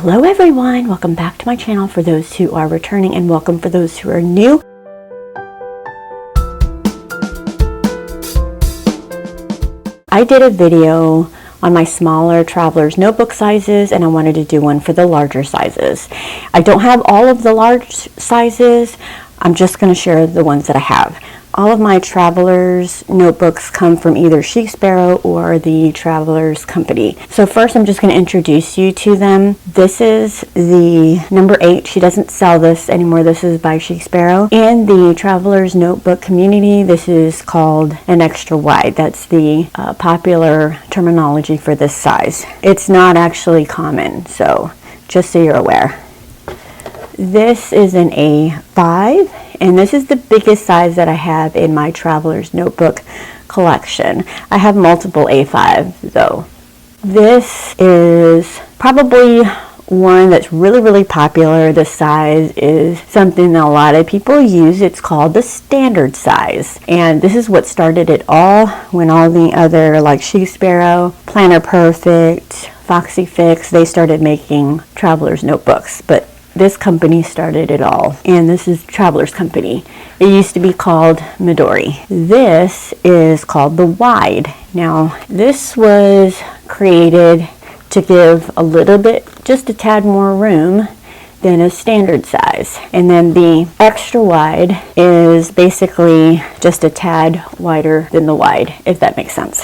Hello everyone, welcome back to my channel for those who are returning, and welcome for those who are new. I did a video on my smaller Traveler's notebook sizes, and I wanted to do one for the larger sizes. I don't have all of the large sizes. I'm just going to share the ones that I have. All of my Traveler's notebooks come from either Chic Sparrow or the Traveler'sCompany. So first I'm just going to introduce you to them. This is the number 8. She doesn't sell this anymore. This is by Chic Sparrow. In the Traveler's notebook community, this is called an extra wide. That's the popular terminology for this size. It's not actually common, so just so you're aware. This is an A5, and this is the biggest size that I have in my Traveler's notebook collection. I have multiple A5s though. This is probably one that's really popular. This size is something that a lot of people use. It's called the standard size, and this is what started it all, when all the other, like Chic Sparrow, Planner Perfect, Foxy Fix, they started making Traveler's notebooks. But this company started it all, and this is Traveler'sCompany. It used to be called Midori. This is called the wide. Now, this was created to give a little bit, just a tad more room than a standard size. And then the extra wide is basically just a tad wider than the wide, if that makes sense.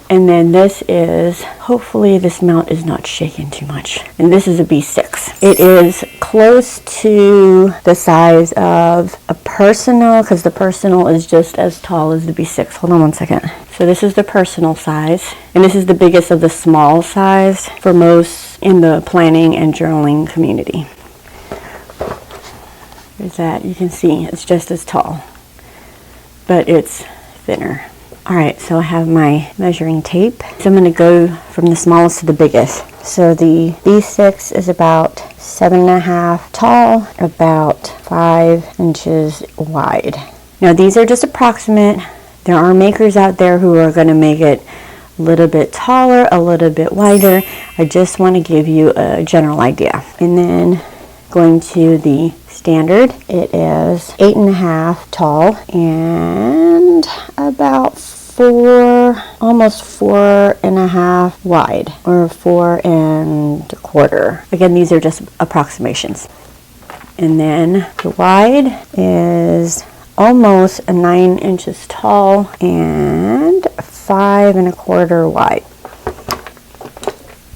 And then this is, hopefully this mount is not shaking too much, and this is a B6. It is close to the size of a personal, because the personal is just as tall as the B6. Hold on one second. So this is the personal size, and this is the biggest of the small size for most in the planning and journaling community. There's that. You can see it's just as tall, but it's thinner. Alright, so I have my measuring tape. So I'm going to go from the smallest to the biggest. So the B6 is about 7.5 tall, about 5 inches wide. Now these are just approximate. There are makers out there who are going to make it a little bit taller, a little bit wider. I just want to give you a general idea. And then going to the standard, it is 8.5 tall and about almost 4.5 wide, or 4.25. Again, these are just approximations. And then the wide is almost 9 inches tall and 5.25 wide.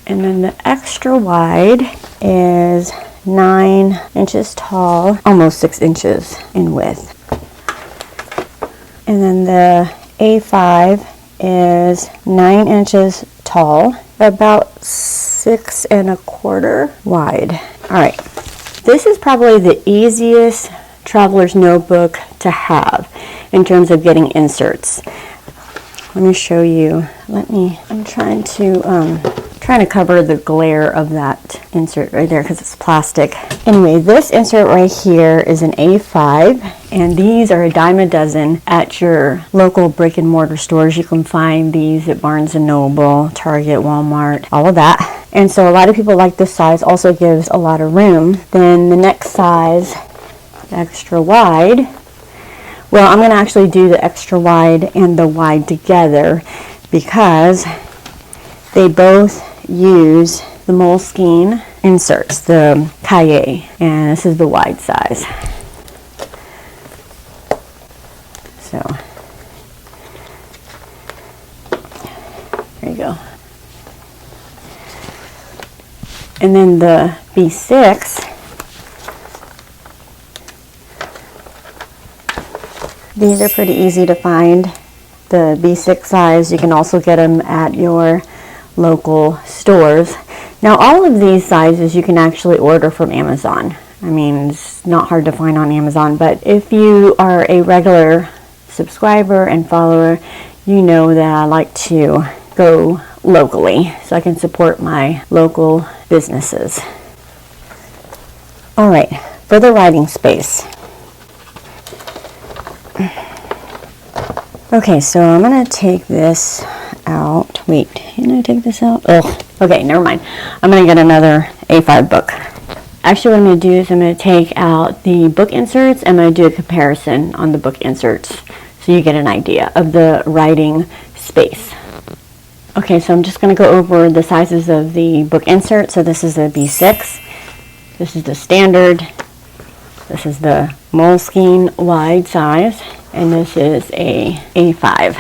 And then the extra wide is 9 inches tall, almost 6 inches in width. And then the A5 is 9 inches tall, about 6.25 wide. All right, this is probably the easiest Traveler's notebook to have in terms of getting inserts. Let me show you. I'm trying to cover the glare of that insert right there because it's plastic. Anyway, this insert right here is an A5, and these are a dime a dozen at your local brick and mortar stores. You can find these at Barnes & Noble, Target, Walmart, all of that. And so a lot of people like this size, also gives a lot of room. Then the next size, extra wide. Well, I'm going to actually do the extra wide and the wide together because they both use the Moleskine inserts, the Cahiers, and this is the wide size. So there you go. And then the B6, these are pretty easy to find. The B6 size, you can also get them at your local stores. Now all of these sizes you can actually order from Amazon. I mean, it's not hard to find on Amazon, but if you are a regular subscriber and follower, you know that I like to go locally so I can support my local businesses. All right, for the writing space. Okay, so I'm gonna take this out. Wait, can I take this out? Oh, Okay, never mind. I'm going to get another A5 book. Actually, what I'm going to do is I'm going to take out the book inserts and I'm going to do a comparison on the book inserts so you get an idea of the writing space. Okay, so I'm just going to go over the sizes of the book insert. So this is a B6, this is the standard, this is the Moleskine wide size, and this is a A5.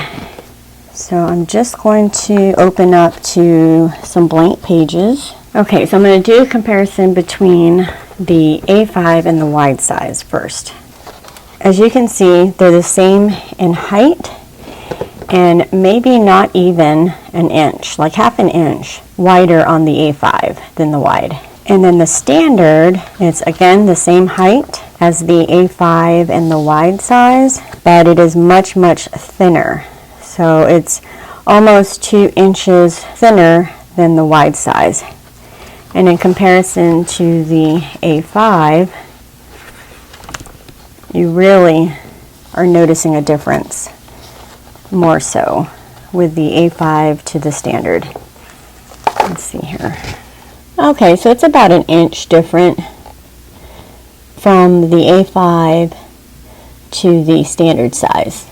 So I'm just going to open up to some blank pages. Okay, so I'm going to do a comparison between the A5 and the wide size first. As you can see, they're the same in height and maybe not even an inch, like half an inch wider on the A5 than the wide. And then the standard is again the same height as the A5 and the wide size, but it is much, much thinner. So it's almost 2 inches thinner than the wide size. And in comparison to the A5, you really are noticing a difference, more so with the A5 to the standard. Let's see here. Okay, so it's about an inch different from the A5 to the standard size.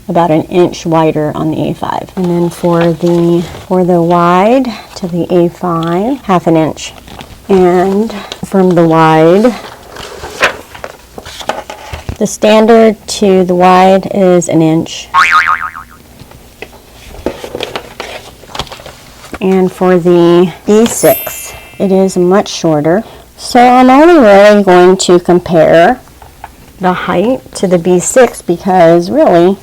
About an inch wider on the A5. And then for the wide to the A5, half an inch. And from the wide, the standard to the wide is an inch. And for the B6, it is much shorter. So I'm only really going to compare the height to the B6 because really,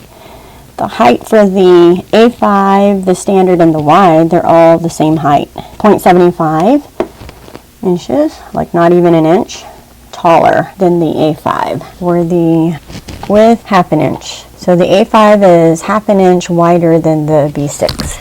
the height for the A5, the standard, and the wide, they're all the same height. 0.75 inches, like not even an inch, taller than the A5. For the width, half an inch. So the A5 is half an inch wider than the B6.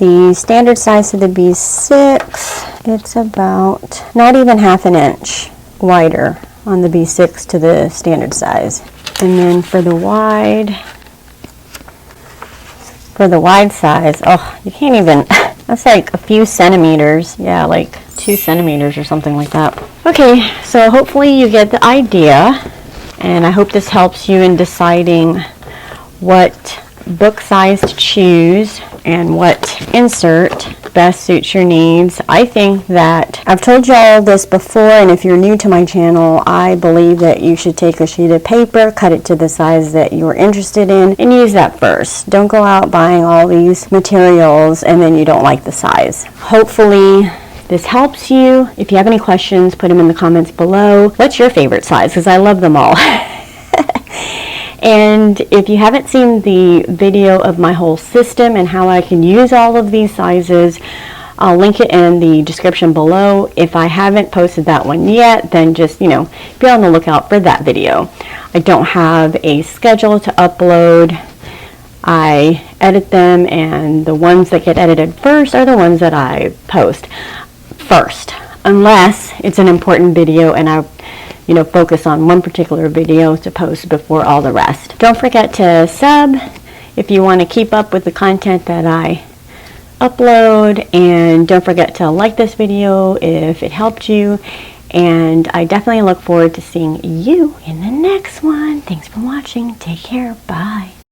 The standard size of the B6, it's about not even half an inch wider on the B6 to the standard size. And then for the wide size, oh, you can't even, that's like a few centimeters. Yeah, like 2 centimeters or something like that. Okay, so hopefully you get the idea, and I hope this helps you in deciding what book size to choose and what insert best suits your needs. I think that I've told you all this before, and if you're new to my channel, I believe that you should take a sheet of paper, cut it to the size that you're interested in, and use that first. Don't go out buying all these materials and then you don't like the size. Hopefully this helps you. If you have any questions, put them in the comments below. What's your favorite size? Because I love them all. And if you haven't seen the video of my whole system and how I can use all of these sizes, I'll link it in the description below. If I haven't posted that one yet, then just, be on the lookout for that video. I don't have a schedule to upload. I edit them, and the ones that get edited first are the ones that I post first, unless it's an important video and I focus on one particular video to post before all the rest. Don't forget to sub if you want to keep up with the content that I upload, and don't forget to like this video if it helped you, and I definitely look forward to seeing you in the next one. Thanks for watching. Take care. Bye.